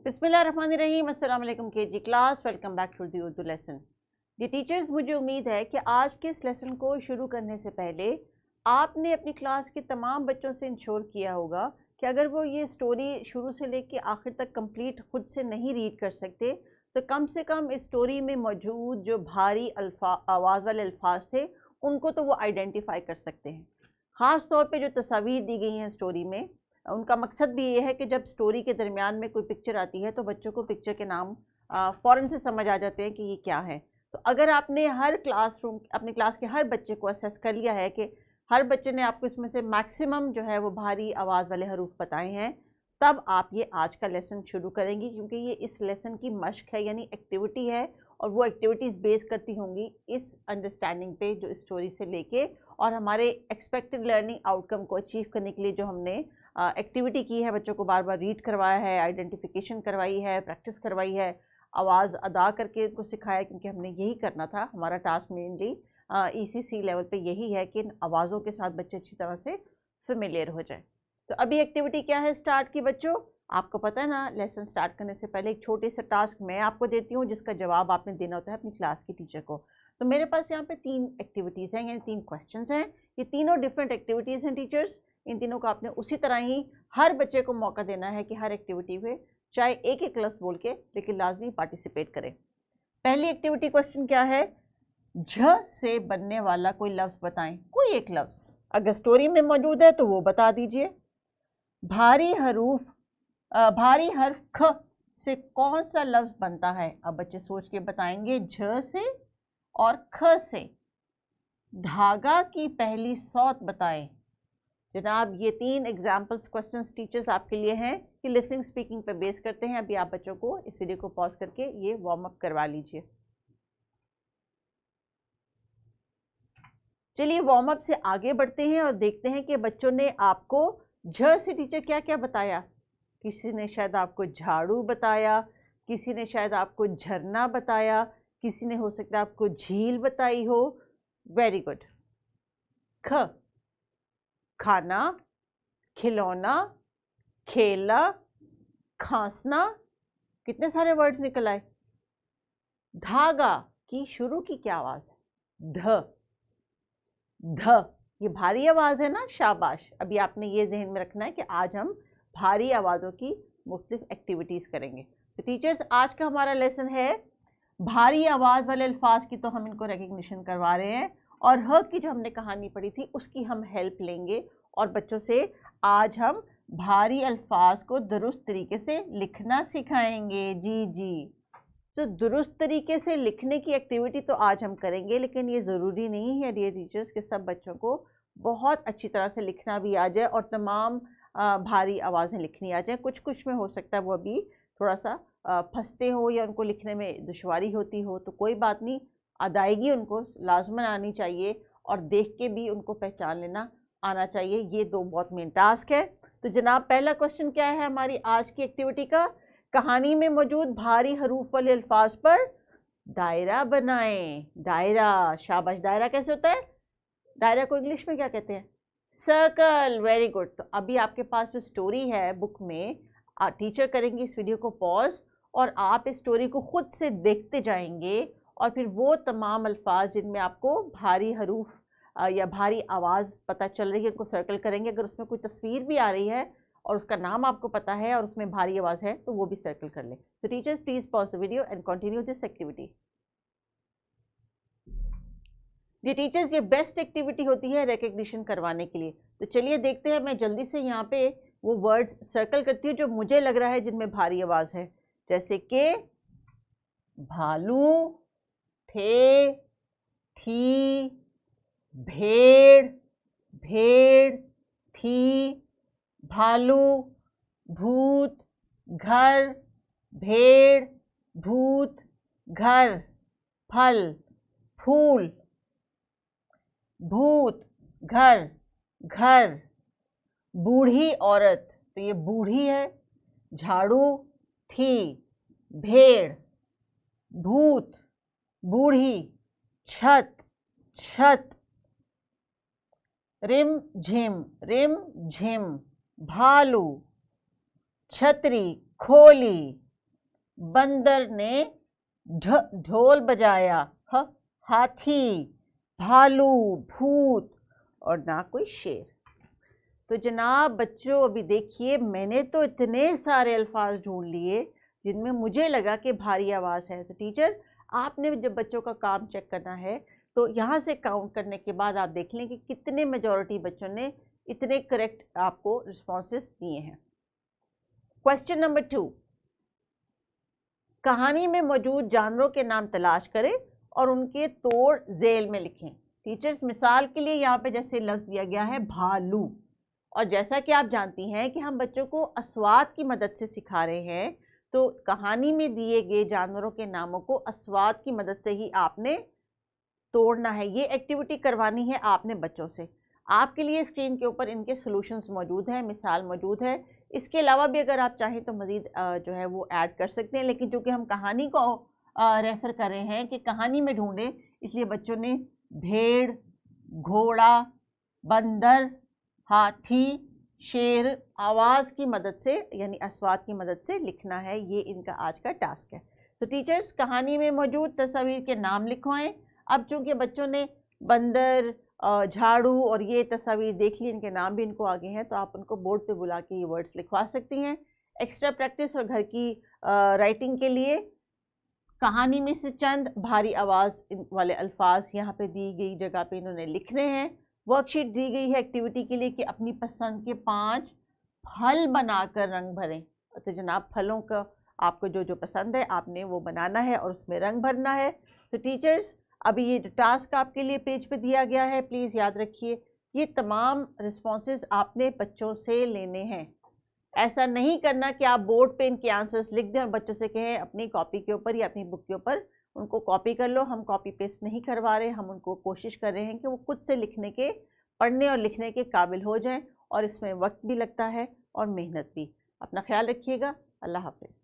बिस्मिल्लाहिर्रहमानिर्रहीम। अस्सलाम वालेकुम KG class, welcome back to the Urdu lesson. ये टीचर्स, मुझे उम्मीद है कि आज के इस लेसन को शुरू करने से पहले आपने अपनी क्लास के तमाम बच्चों से इंश्योर किया होगा कि अगर वो ये स्टोरी शुरू से लेकर आखिर तक कंप्लीट खुद से नहीं रीड कर सकते तो कम से कम इस स्टोरी में मौजूद जो भारी आवाज़ वाले अल्फाज थे उनको तो वो आइडेंटिफाई कर सकते हैं। ख़ास तौर पे जो तस्वीर दी गई हैं स्टोरी में, उनका मकसद भी ये है कि जब स्टोरी के दरमियान में कोई पिक्चर आती है तो बच्चों को पिक्चर के नाम फ़ौरन से समझ आ जाते हैं कि ये क्या है। तो अगर आपने हर क्लासरूम अपनी क्लास के हर बच्चे को असेस कर लिया है कि हर बच्चे ने आपको इसमें से मैक्सिमम जो है वो भारी आवाज़ वाले हरूफ बताए हैं, तब आप ये आज का लेसन शुरू करेंगी, क्योंकि ये इस लेसन की मश्क है, यानी एक्टिविटी है, और वो एक्टिविटीज़ बेस करती होंगी इस अंडरस्टैंडिंग पे जो स्टोरी से लेके और हमारे एक्सपेक्टेड लर्निंग आउटकम को अचीव करने के लिए जो हमने एक्टिविटी की है, बच्चों को बार बार रीड करवाया है, आइडेंटिफिकेशन करवाई है, प्रैक्टिस करवाई है, आवाज़ अदा करके उनको सिखाया, क्योंकि हमने यही करना था। हमारा टास्क मेनली ECC लेवल पे यही है कि इन आवाज़ों के साथ बच्चे अच्छी तरह से फेमिलियर हो जाए। तो अभी एक्टिविटी क्या है स्टार्ट की बच्चों, आपको पता है ना, लेसन स्टार्ट करने से पहले एक छोटे से टास्क मैं आपको देती हूँ जिसका जवाब आपने देना होता है अपनी क्लास की टीचर को। तो मेरे पास यहाँ पे 3 एक्टिविटीज़ हैं, यानी 3 क्वेश्चंस हैं। ये तीनों डिफरेंट एक्टिविटीज़ हैं टीचर्स। इन तीनों को आपने उसी तरह ही हर बच्चे को मौका देना है कि हर एक्टिविटी में चाहे एक एक लफ्ज़ बोल के लेकिन लाजमी पार्टिसिपेट करें। पहली एक्टिविटी क्वेश्चन क्या है, झ से बनने वाला कोई लफ्ज़ बताएं, कोई एक लफ्ज़ अगर स्टोरी में मौजूद है तो वो बता दीजिए। भारी हर्फ ख से कौन सा लफ्ज़ बनता है, अब बच्चे सोच के बताएंगे। झ से और ख से। धागा की पहली सौत बताएं। जनाब, ये 3 एग्जाम्पल्स क्वेश्चंस टीचर्स आपके लिए हैं कि लिसनिंग स्पीकिंग पे बेस करते हैं। अभी आप बच्चों को इस वीडियो को पॉज करके ये वार्म अप करवा लीजिए। चलिए वार्म अप से आगे बढ़ते हैं और देखते हैं कि बच्चों ने आपको झ से टीचर क्या क्या बताया। किसी ने शायद आपको झाड़ू बताया, किसी ने शायद आपको झरना बताया, किसी ने हो सकता है आपको झील बताई हो। Very good. ख, खाना, खिलौना, खेला, खांसना, कितने सारे वर्ड्स निकल आए। धागा की शुरू की क्या आवाज है, ध। ध ये भारी आवाज है ना, शाबाश। अभी आपने ये जहन में रखना है कि आज हम भारी आवाज़ों की मुख्तलिफ एक्टिविटीज़ करेंगे। तो टीचर्स, आज का हमारा लेसन है भारी आवाज़ वाले अल्फाज की, तो हम इनको रिकग्निशन करवा रहे हैं, और ह की जो हमने कहानी पढ़ी थी उसकी हम हेल्प लेंगे और बच्चों से आज हम भारी अल्फाज को दुरुस्त तरीके से लिखना सिखाएंगे। जी जी, तो दुरुस्त तरीके से लिखने की एक्टिविटी तो आज हम करेंगे, लेकिन ये ज़रूरी नहीं है डियर टीचर्स कि सब बच्चों को बहुत अच्छी तरह से लिखना भी आ जाए और तमाम भारी आवाज़ें लिखनी आ जाए। कुछ कुछ में हो सकता है वो अभी थोड़ा सा फंसते हो या उनको लिखने में दुश्वारी होती हो, तो कोई बात नहीं, अदायगी उनको लाजमन आनी चाहिए और देख के भी उनको पहचान लेना आना चाहिए। ये 2 बहुत मेन टास्क है। तो जनाब, पहला क्वेश्चन क्या है हमारी आज की एक्टिविटी का, कहानी में मौजूद भारी हरूफ वाले अल्फाज पर दायरा बनाएं। दायरा, शाबाश। दायरा कैसे होता है, दायरा को इंग्लिश में क्या कहते हैं, सर्कल। Very good. तो अभी आपके पास जो स्टोरी है बुक में, टीचर करेंगे इस वीडियो को पॉज और आप इस स्टोरी को खुद से देखते जाएंगे और फिर वो तमाम अल्फाज जिनमें आपको भारी हरूफ या भारी आवाज़ पता चल रही है उनको सर्कल करेंगे। अगर उसमें कोई तस्वीर भी आ रही है और उसका नाम आपको पता है और उसमें भारी आवाज़ है तो वो भी सर्कल कर ले। तो teachers, please pause the video and continue this activity. ये टीचर्स, ये बेस्ट एक्टिविटी होती है रिकग्निशन करवाने के लिए। तो चलिए देखते हैं, मैं जल्दी से यहाँ पे वो वर्ड्स सर्कल करती हूँ जो मुझे लग रहा है जिनमें भारी आवाज़ है, जैसे कि भालू, थे, थी, भेड़, भेड़, थी, भालू, भूत, घर, भेड़, भूत, घर, फल, फूल, भूत, घर, घर, बूढ़ी औरत, तो ये बूढ़ी है, झाड़ू, थी, भेड़, भूत, बूढ़ी, छत, छत, रिम झिम, भालू, छतरी, खोली, बंदर ने ढोल बजाया, हाथी, भालू, भूत, और ना कोई शेर। तो जनाब बच्चों अभी देखिए, मैंने तो इतने सारे अल्फाज ढूंढ लिए जिनमें मुझे लगा कि भारी आवाज़ है। तो टीचर आपने जब बच्चों का काम चेक करना है तो यहाँ से काउंट करने के बाद आप देख लें कि कितने मेजॉरिटी बच्चों ने इतने करेक्ट आपको रिस्पॉन्सेस दिए हैं। क्वेश्चन नंबर 2, कहानी में मौजूद जानवरों के नाम तलाश करें और उनके तोड़ झेल में लिखें। टीचर्स मिसाल के लिए यहाँ पे जैसे लफ्ज़ दिया गया है भालू, और जैसा कि आप जानती हैं कि हम बच्चों को अस्वाद की मदद से सिखा रहे हैं, तो कहानी में दिए गए जानवरों के नामों को अस्वाद की मदद से ही आपने तोड़ना है। ये एक्टिविटी करवानी है आपने बच्चों से। आपके लिए स्क्रीन के ऊपर इनके सॉल्यूशंस मौजूद हैं, मिसाल मौजूद है। इसके अलावा भी अगर आप चाहें तो मज़ीद जो है वो ऐड कर सकते हैं, लेकिन चूँकि हम कहानी को रेफ़र कर रहे हैं कि कहानी में ढूंढें, इसलिए बच्चों ने भेड़, घोड़ा, बंदर, हाथी, शेर आवाज़ की मदद से यानी अस्वाद की मदद से लिखना है। ये इनका आज का टास्क है। तो टीचर्स कहानी में मौजूद तस्वीर के नाम लिखवाएं। अब चूँकि बच्चों ने बंदर, झाड़ू और ये तस्वीर देख ली, इनके नाम भी इनको आगे हैं, तो आप उनको बोर्ड पे बुला के ये वर्ड्स लिखवा सकती हैं। एक्स्ट्रा प्रैक्टिस और घर की राइटिंग के लिए कहानी में से चंद भारी आवाज़ वाले अल्फाज यहाँ पे दी गई जगह पे इन्होंने लिखने हैं। वर्कशीट दी गई है एक्टिविटी के लिए कि अपनी पसंद के 5 फल बनाकर रंग भरें। तो जनाब फलों का आपको जो जो पसंद है आपने वो बनाना है और उसमें रंग भरना है। तो टीचर्स अभी ये टास्क आपके लिए पेज पे दिया गया है, प्लीज़ याद रखिए ये तमाम रिस्पॉन्सेज आपने बच्चों से लेने हैं। ऐसा नहीं करना कि आप बोर्ड पे इनके आंसर्स लिख दें और बच्चों से कहें अपनी कॉपी के ऊपर या अपनी बुक के ऊपर उनको कॉपी कर लो। हम कॉपी पेस्ट नहीं करवा रहे, हम उनको कोशिश कर रहे हैं कि वो खुद से लिखने के, पढ़ने और लिखने के काबिल हो जाएं, और इसमें वक्त भी लगता है और मेहनत भी। अपना ख्याल रखिएगा। अल्लाह हाफ़िज़।